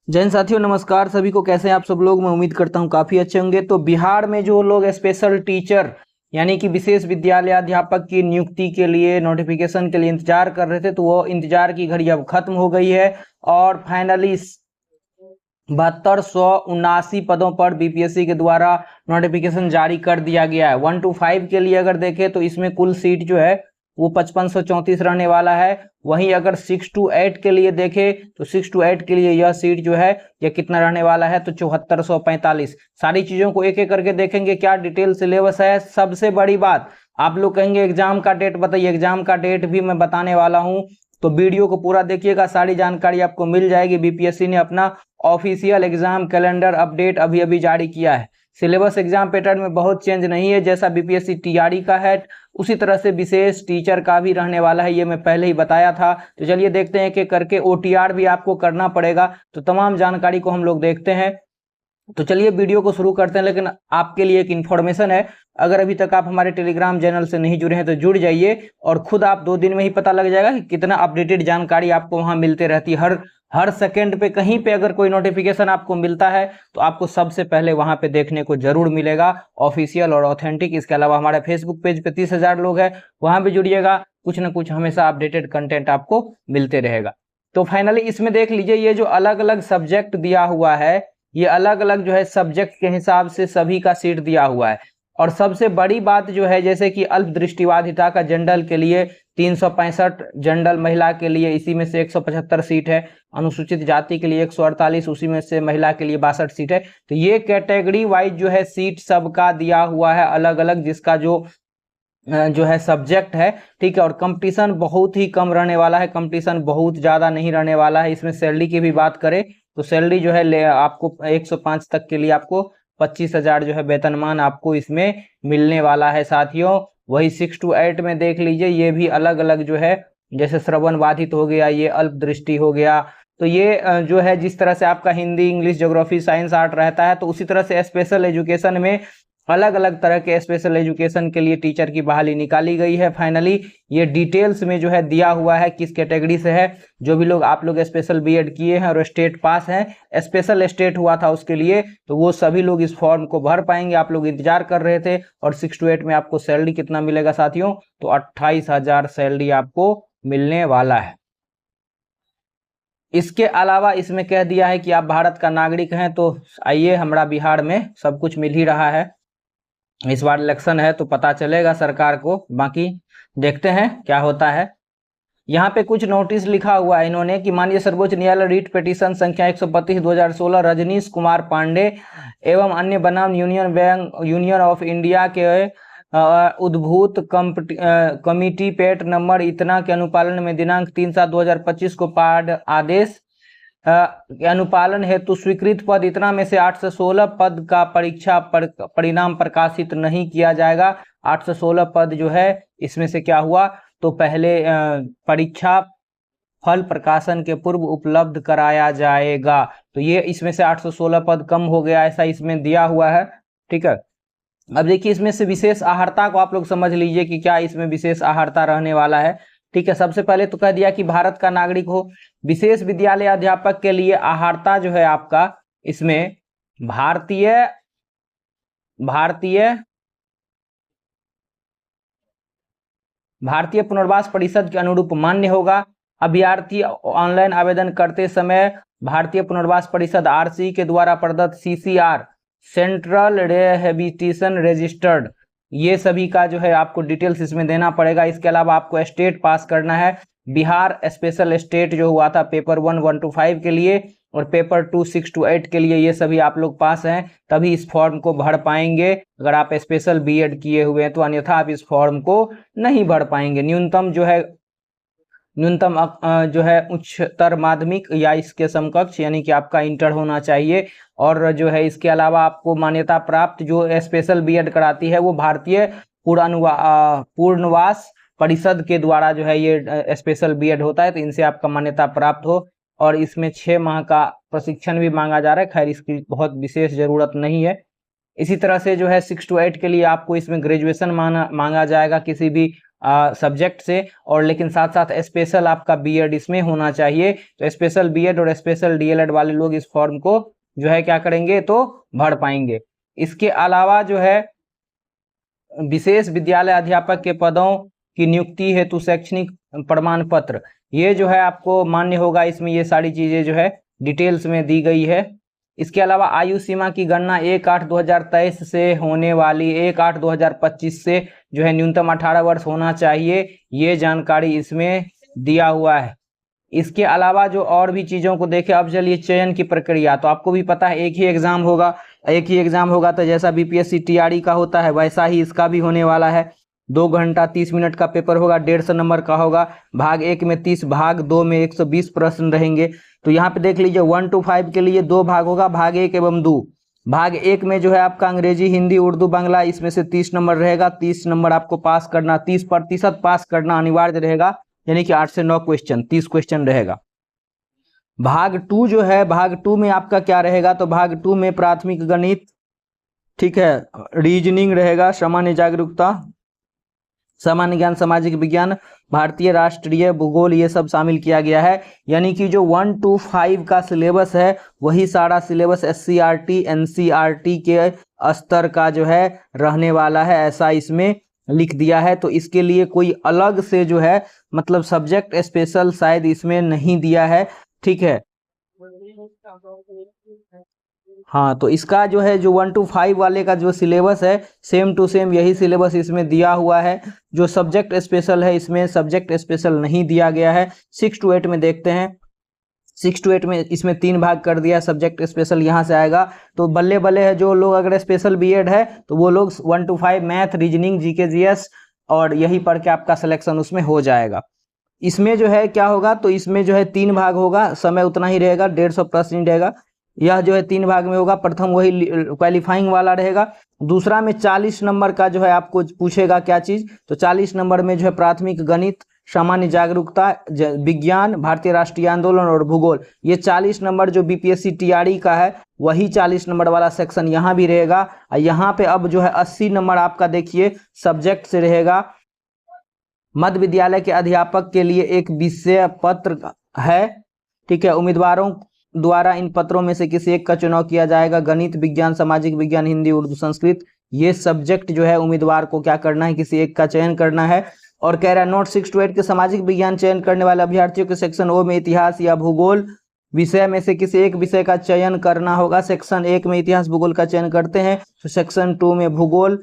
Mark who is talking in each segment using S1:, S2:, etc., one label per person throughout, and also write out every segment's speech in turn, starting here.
S1: जय हिंद साथियों, नमस्कार सभी को। कैसे हैं आप सब लोग? मैं उम्मीद करता हूं काफ़ी अच्छे होंगे। तो बिहार में जो लोग स्पेशल टीचर यानी कि विशेष विद्यालय अध्यापक की नियुक्ति के लिए नोटिफिकेशन के लिए इंतजार कर रहे थे, तो वो इंतजार की घड़ी अब खत्म हो गई है और फाइनली 7279 पदों पर बीपीएससी के द्वारा नोटिफिकेशन जारी कर दिया गया है। 1 to 5 के लिए अगर देखें तो इसमें कुल सीट जो है वो 5534 रहने वाला है। वहीं अगर 6 to 8 के लिए देखें तो 6 to 8 के लिए यह सीट जो है यह कितना रहने वाला है, तो 7445। सारी चीज़ों को एक एक करके देखेंगे, क्या डिटेल सिलेबस है। सबसे बड़ी बात, आप लोग कहेंगे एग्जाम का डेट बताइए, एग्जाम का डेट भी मैं बताने वाला हूं, तो वीडियो को पूरा देखिएगा, सारी जानकारी आपको मिल जाएगी। बीपीएससी ने अपना ऑफिशियल एग्जाम कैलेंडर अपडेट अभी अभी जारी किया है। सिलेबस एग्जाम पैटर्न में बहुत चेंज नहीं है, जैसा बीपीएससी टीआरई का है उसी तरह से विशेष टीचर का भी रहने वाला है, ये मैं पहले ही बताया था। तो चलिए देखते हैं कि करके ओटीआर भी आपको करना पड़ेगा, तो तमाम जानकारी को हम लोग देखते हैं। तो चलिए वीडियो को शुरू करते हैं, लेकिन आपके लिए एक इन्फॉर्मेशन है, अगर अभी तक आप हमारे टेलीग्राम चैनल से नहीं जुड़े हैं तो जुड़ जाइए और खुद आप 2 दिन में ही पता लग जाएगा कि कितना अपडेटेड जानकारी आपको वहां मिलते रहती है। हर सेकंड पे कहीं पे अगर कोई नोटिफिकेशन आपको मिलता है तो आपको सबसे पहले वहां पे देखने को जरूर मिलेगा, ऑफिशियल और ऑथेंटिक। इसके अलावा हमारे फेसबुक पेज पे 30,000 लोग हैं, वहां भी जुड़िएगा, कुछ ना कुछ हमेशा अपडेटेड कंटेंट आपको मिलते रहेगा। तो फाइनली इसमें देख लीजिए, ये जो अलग अलग सब्जेक्ट दिया हुआ है, ये अलग अलग जो है सब्जेक्ट के हिसाब से सभी का सीट दिया हुआ है। और सबसे बड़ी बात जो है, जैसे कि अल्प दृष्टिबाधिता का जनरल के लिए 365, जनरल महिला के लिए इसी में से 175 सीट है, अनुसूचित जाति के लिए 148, उसी में से महिला के लिए 62 सीट है। तो ये कैटेगरी वाइज जो है सीट सबका दिया हुआ है अलग अलग, जिसका जो है सब्जेक्ट है, ठीक है। और कंपटीशन बहुत ही कम रहने वाला है, कंपटीशन बहुत ज़्यादा नहीं रहने वाला है। इसमें सैलरी की भी बात करें तो सैलरी जो है आपको 105 तक के लिए आपको 25,000 जो है वेतनमान आपको इसमें मिलने वाला है साथियों। वही 6 to 8 में देख लीजिए, ये भी अलग अलग जो है, जैसे श्रवण बाधित हो गया, ये अल्प दृष्टि हो गया। तो ये जो है जिस तरह से आपका Hindi, English, geography, science, art रहता है, तो उसी तरह से स्पेशल एजुकेशन में अलग अलग तरह के स्पेशल एजुकेशन के लिए टीचर की बहाली निकाली गई है। फाइनली ये डिटेल्स में जो है दिया हुआ है किस कैटेगरी से है। जो भी लोग आप लोग स्पेशल बीएड किए हैं और स्टेट पास हैं, स्पेशल स्टेट हुआ था उसके लिए, तो वो सभी लोग इस फॉर्म को भर पाएंगे। आप लोग इंतजार कर रहे थे। और 6 to 8 में आपको सैलरी कितना मिलेगा साथियों, तो 28,000 सैलरी आपको मिलने वाला है। इसके अलावा इसमें कह दिया है कि आप भारत का नागरिक हैं, तो आइए, हमारा बिहार में सब कुछ मिल ही रहा है। इस बार इलेक्शन है तो पता चलेगा सरकार को, बाकी देखते हैं क्या होता है। यहाँ पे कुछ नोटिस लिखा हुआ है इन्होंने कि माननीय सर्वोच्च न्यायालय रीट पिटीशन संख्या 132/2016 रजनीश कुमार पांडे एवं अन्य बनाम यूनियन ऑफ इंडिया के उद्भूत कमिटी पेट नंबर इतना के अनुपालन में दिनांक 3/7/2025 को पाठ आदेश अनुपालन हेतु स्वीकृत पद इतना में से 8 से 16 पद का परीक्षा परिणाम प्रकाशित नहीं किया जाएगा। 8 से 16 पद जो है इसमें से क्या हुआ, तो पहले परीक्षा फल प्रकाशन के पूर्व उपलब्ध कराया जाएगा। तो ये इसमें से 8 से 16 पद कम हो गया, ऐसा इसमें दिया हुआ है, ठीक है। अब देखिए इसमें से विशेष आहारता को आप लोग समझ लीजिए कि क्या इसमें विशेष आहारता रहने वाला है, ठीक है। सबसे पहले तो कह दिया कि भारत का नागरिक हो। विशेष विद्यालय अध्यापक के लिए आहारता जो है आपका इसमें भारतीय पुनर्वास परिषद के अनुरूप मान्य होगा। अभ्यर्थी ऑनलाइन आवेदन करते समय भारतीय पुनर्वास परिषद आरसी के द्वारा प्रदत्त सीसीआर, सेंट्रल रिहेबिलिटेशन रजिस्टर्ड, ये सभी का जो है आपको डिटेल्स इसमें देना पड़ेगा। इसके अलावा आपको स्टेट पास करना है। बिहार स्पेशल स्टेट जो हुआ था पेपर 1 1 to 5 के लिए और पेपर 2 6 to 8 के लिए, ये सभी आप लोग पास हैं तभी इस फॉर्म को भर पाएंगे। अगर आप स्पेशल बीएड किए हुए हैं तो अन्यथा आप इस फॉर्म को नहीं भर पाएंगे। न्यूनतम जो है उच्चतर माध्यमिक या इसके समकक्ष यानी कि आपका इंटर होना चाहिए। और जो है इसके अलावा आपको मान्यता प्राप्त जो स्पेशल बीएड कराती है वो भारतीय पूर्णवास परिषद के द्वारा जो है ये स्पेशल बीएड होता है, तो इनसे आपका मान्यता प्राप्त हो। और इसमें 6 माह का प्रशिक्षण भी मांगा जा रहा है, खैर इसकी बहुत विशेष जरूरत नहीं है। इसी तरह से जो है 6 to 8 के लिए आपको इसमें ग्रेजुएशन मांगा जाएगा किसी भी सब्जेक्ट से, और लेकिन साथ साथ स्पेशल आपका बीएड इसमें होना चाहिए। तो स्पेशल बीएड और स्पेशल डीएलएड वाले लोग इस फॉर्म को जो है क्या करेंगे तो भर पाएंगे। इसके अलावा जो है विशेष विद्यालय अध्यापक के पदों की नियुक्ति हेतु शैक्षणिक प्रमाण पत्र, ये जो है आपको मान्य होगा। इसमें ये सारी चीजें जो है डिटेल्स में दी गई है। इसके अलावा आयु सीमा की गणना 1/8/2023 से होने वाली 1/8/2025 से जो है न्यूनतम 18 वर्ष होना चाहिए, ये जानकारी इसमें दिया हुआ है। इसके अलावा जो और भी चीज़ों को देखें, अब चलिए चयन की प्रक्रिया। तो आपको भी पता है एक ही एग्जाम होगा, तो जैसा बीपीएससी टीआरई का होता है वैसा ही इसका भी होने वाला है। 2 घंटा 30 मिनट का पेपर होगा, 150 नंबर का होगा। भाग 1 में 30, भाग 2 में 120 प्रश्न रहेंगे। तो यहाँ पे देख लीजिए 1 to 5 के लिए 2 भाग होगा, भाग 1 एवं 2। भाग 1 में जो है आपका अंग्रेजी, हिंदी, उर्दू, बांग्ला, इसमें से 30 नंबर रहेगा। 30 नंबर आपको पास करना, 30% पास करना अनिवार्य रहेगा, यानी कि 8 से 9 क्वेश्चन, 30 क्वेश्चन रहेगा। भाग 2 जो है, भाग 2 में आपका क्या रहेगा, तो भाग 2 में प्राथमिक गणित, ठीक है, रीजनिंग रहेगा, सामान्य जागरूकता, सामान्य ज्ञान, सामाजिक विज्ञान, भारतीय राष्ट्रीय भूगोल, ये सब शामिल किया गया है। यानी कि जो 1 to 5 का सिलेबस है वही सारा सिलेबस SCRT NCRT के स्तर का जो है रहने वाला है, ऐसा इसमें लिख दिया है। तो इसके लिए कोई अलग से जो है मतलब सब्जेक्ट स्पेशल शायद इसमें नहीं दिया है, ठीक है। हाँ, तो इसका जो है जो 1 to 5 वाले का जो सिलेबस है सेम टू सेम यही सिलेबस इसमें दिया हुआ है। जो सब्जेक्ट स्पेशल है इसमें सब्जेक्ट स्पेशल नहीं दिया गया है। 6 to 8 में देखते हैं, 6 to 8 में इसमें 3 भाग कर दिया, सब्जेक्ट स्पेशल यहाँ से आएगा। तो बल्ले बल्ले है, जो लोग अगर स्पेशल बीएड है तो वो लोग 1 to 5 math, reasoning, GK GS और यही पढ़ के आपका सिलेक्शन उसमें हो जाएगा। इसमें जो है क्या होगा, तो इसमें जो है 3 भाग होगा, समय उतना ही रहेगा, 150 प्रश्न रहेगा। यह जो है 3 भाग में होगा। प्रथम वही क्वालिफाइंग वाला रहेगा। दूसरा में 40 नंबर का जो है आपको पूछेगा क्या चीज, तो 40 नंबर में जो है प्राथमिक गणित, सामान्य जागरूकता, विज्ञान, भारतीय राष्ट्रीय आंदोलन और भूगोल, ये 40 नंबर जो बीपीएससी टीआरई का है वही 40 नंबर वाला सेक्शन यहाँ भी रहेगा। यहाँ पे अब जो है 80 नंबर आपका देखिए सब्जेक्ट से रहेगा। मध्य विद्यालय के अध्यापक के लिए एक विषय पत्र है, ठीक है। उम्मीदवारों द्वारा इन पत्रों में से किसी एक का चुनाव किया जाएगा। गणित, विज्ञान, सामाजिक विज्ञान, हिंदी, उर्दू, संस्कृत, ये सब्जेक्ट जो है उम्मीदवार को क्या करना है, किसी एक का चयन करना है। और कह रहा है नोट 6 to 8 के सामाजिक विज्ञान चयन करने वाले अभ्यर्थियों के सेक्शन ओ में इतिहास या भूगोल विषय में से किसी एक विषय का चयन करना होगा। सेक्शन 1 में इतिहास भूगोल का चयन करते हैं, तो सेक्शन 2 में भूगोल,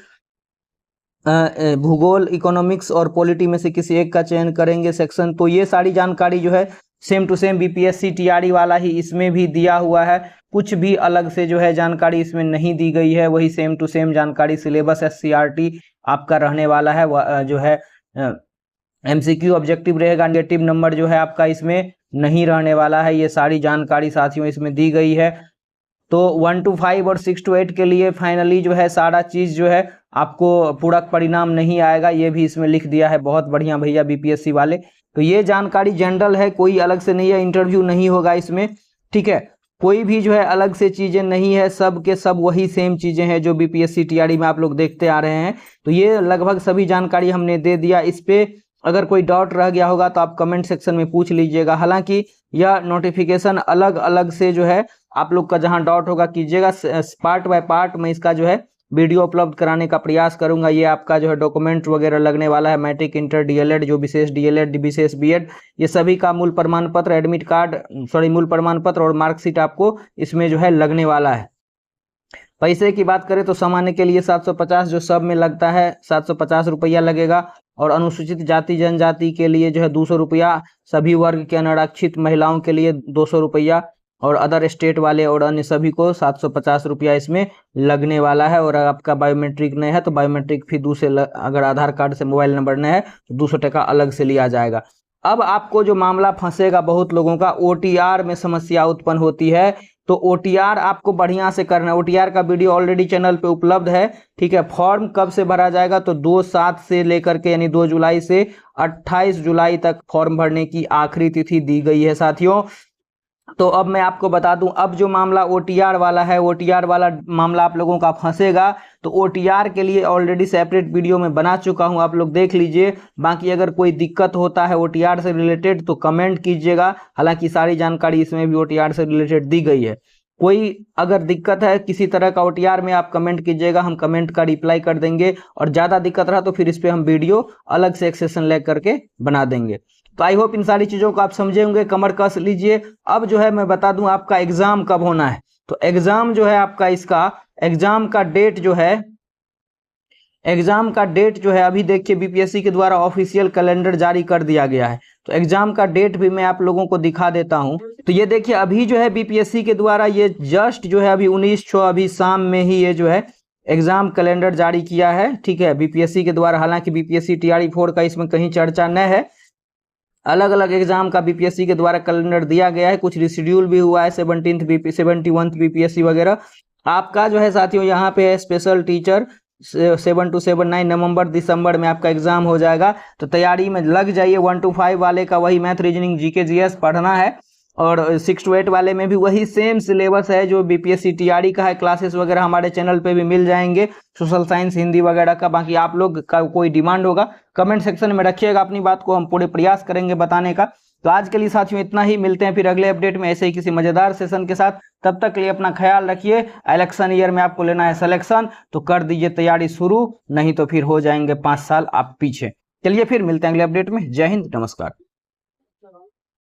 S1: इकोनॉमिक्स और पॉलिटी में से किसी एक का चयन करेंगे सेक्शन। तो ये सारी जानकारी जो है same to same BPSC TRE वाला ही इसमें भी दिया हुआ है। कुछ भी अलग से जो है जानकारी इसमें नहीं दी गई है, वही सेम टू सेम जानकारी सिलेबस SCRT आपका रहने वाला है। जो है MCQ ऑब्जेक्टिव रहेगा, नेगेटिव नंबर जो है आपका इसमें नहीं रहने वाला है। ये सारी जानकारी साथियों इसमें दी गई है। तो 1 to 5 और 6 to 8 के लिए फाइनली जो है सारा चीज़ जो है आपको पूरक परिणाम नहीं आएगा, ये भी इसमें लिख दिया है। बहुत बढ़िया भैया बीपीएससी वाले। तो ये जानकारी जनरल है, कोई अलग से नहीं है, इंटरव्यू नहीं होगा इसमें, ठीक है। कोई भी जो है अलग से चीज़ें नहीं है, सब के सब वही सेम चीज़ें हैं जो बीपीएससी टीआरई में आप लोग देखते आ रहे हैं। तो ये लगभग सभी जानकारी हमने दे दिया। इस पे अगर कोई डाउट रह गया होगा तो आप कमेंट सेक्शन में पूछ लीजिएगा। हालांकि यह नोटिफिकेशन अलग अलग से जो है आप लोग का जहां डाउट होगा कीजिएगा, पार्ट बाय पार्ट मैं इसका जो है वीडियो उपलब्ध कराने का प्रयास करूंगा। ये आपका जो है डॉक्यूमेंट वगैरह लगने वाला है, मैट्रिक, इंटर, डीएलएड, जो विशेष डीएलएड, विशेष बीएड, ये सभी का मूल प्रमाण पत्र, एडमिट कार्ड, मूल प्रमाण पत्र और मार्कशीट आपको इसमें जो है लगने वाला है। पैसे की बात करें तो सामान्य के लिए 750 जो सब में लगता है 750 रुपया लगेगा, और अनुसूचित जाति जनजाति के लिए जो है 200 रुपया, सभी वर्ग के अनारक्षित महिलाओं के लिए 200 रुपया, और अदर स्टेट वाले और अन्य सभी को 750 रुपया इसमें लगने वाला है। और आपका बायोमेट्रिक नहीं है तो बायोमेट्रिक फी अगर आधार कार्ड से मोबाइल नंबर नहीं है तो 200 टका अलग से लिया जाएगा। अब आपको जो मामला फंसेगा बहुत लोगों का, OTR में समस्या उत्पन्न होती है। तो OTR आपको बढ़िया से करना है। OTR का वीडियो ऑलरेडी चैनल पे उपलब्ध है, ठीक है। फॉर्म कब से भरा जाएगा, तो 2/7 से लेकर के यानी 2 जुलाई से 28 जुलाई तक फॉर्म भरने की आखिरी तिथि दी गई है साथियों। तो अब मैं आपको बता दूं, अब जो मामला ओटीआर वाला है, ओटीआर वाला मामला आप लोगों का फंसेगा, तो ओटीआर के लिए ऑलरेडी सेपरेट वीडियो में बना चुका हूं, आप लोग देख लीजिए। बाकी अगर कोई दिक्कत होता है ओटीआर से रिलेटेड तो कमेंट कीजिएगा, हालांकि सारी जानकारी इसमें भी ओटीआर से रिलेटेड दी गई है। कोई अगर दिक्कत है किसी तरह का ओटीआर में, आप कमेंट कीजिएगा, हम कमेंट का रिप्लाई कर देंगे। और ज़्यादा दिक्कत रहा तो फिर इस पर हम वीडियो अलग से एक सेशन ले करके बना देंगे। तो आई होप इन सारी चीज़ों को आप समझे होंगे, कमर कस लीजिए। अब जो है मैं बता दूं आपका एग्ज़ाम कब होना है। तो एग्ज़ाम जो है आपका, इसका एग्ज़ाम का डेट जो है, एग्ज़ाम का डेट जो है अभी देखिए बीपीएससी के द्वारा ऑफिशियल कैलेंडर जारी कर दिया गया है। तो एग्ज़ाम का डेट भी मैं आप लोगों को दिखा देता हूं। तो ये देखिए अभी जो है बीपीएससी के द्वारा ये जस्ट जो है अभी 19 अभी शाम में ही ये जो है एग्ज़ाम कैलेंडर जारी किया है, ठीक है, बीपीएससी के द्वारा। हालांकि बीपीएससी टीआरई 4 का इसमें कहीं चर्चा न है, अलग अलग एग्जाम का बीपीएससी के द्वारा कैलेंडर दिया गया है, कुछ रिशेड्यूल भी हुआ है, 71th बीपीएससी वगैरह। आपका जो है साथियों यहाँ पे है स्पेशल टीचर 7 to 7 9 नवंबर दिसंबर में आपका एग्जाम हो जाएगा। तो तैयारी में लग जाइए। 1 to 5 वाले का वही मैथ रीजनिंग जीके जीएस पढ़ना है, और 6 to 8 वाले में भी वही सेम सिलेबस है जो बीपीएससी टीआरई का है। क्लासेस वगैरह हमारे चैनल पे भी मिल जाएंगे, सोशल साइंस, हिंदी वगैरह का। बाकी आप लोग का कोई डिमांड होगा कमेंट सेक्शन में रखिएगा अपनी बात को, हम पूरे प्रयास करेंगे बताने का। तो आज के लिए साथियों इतना ही, मिलते हैं फिर अगले अपडेट में ऐसे ही किसी मजेदार सेशन के साथ। तब तक के लिए अपना ख्याल रखिए। इलेक्शन ईयर में आपको लेना है सिलेक्शन, तो कर दीजिए तैयारी शुरू, नहीं तो फिर हो जाएंगे 5 साल आप पीछे। चलिए फिर मिलते हैं अगले अपडेट में। जय हिंद, नमस्कार।